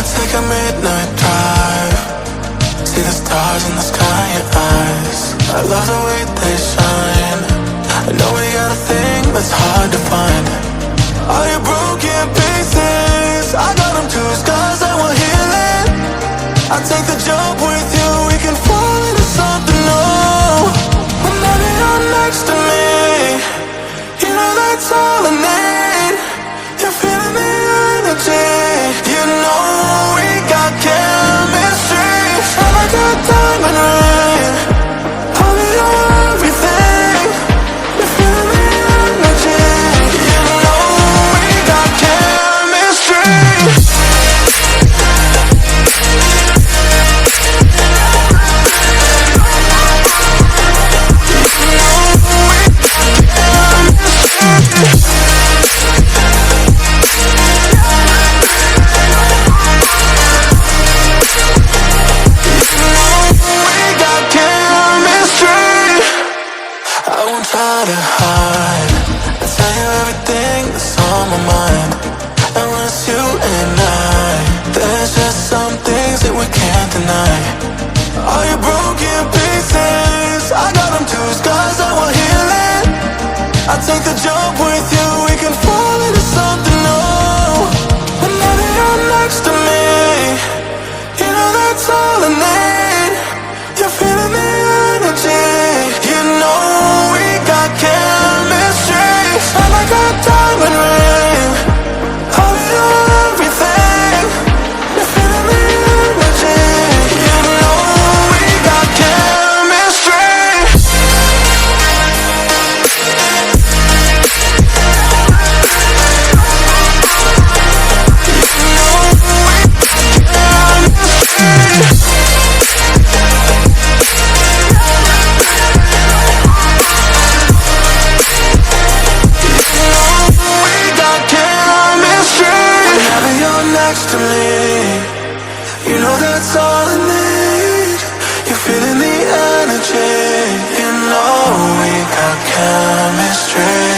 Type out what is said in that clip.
take a midnight drive, see the stars in the sky in your eyes. I love the way they shine. I know we got a thing that's hard to find. All your broken pieces, I got them too, scars that will heal it. I'll take the jump with you, we can fall into something new. Whenever you're next to me, you know that's all I need. You're feeling the energy, you know we got chemistry. And I got diamond ring, I'll be your everything. You're feeling the energy, you know we got chemistry. Try to hide, I tell you everything that's on my mind. And when it's you and I, there's just some things that we can't deny. All your broken pieces, I got them too, scars that will heal it. I'll take the jump with you, we can fall into something new. Whenever you're next to me, you know that's all I need. You're feeling the energy, you know we got chemistry. And I got diamond ring, I'll be your everything. You're feeling the energy, you know we got chemistry. Next to me, you know that's all I need. You're feeling the energy, you know we got chemistry.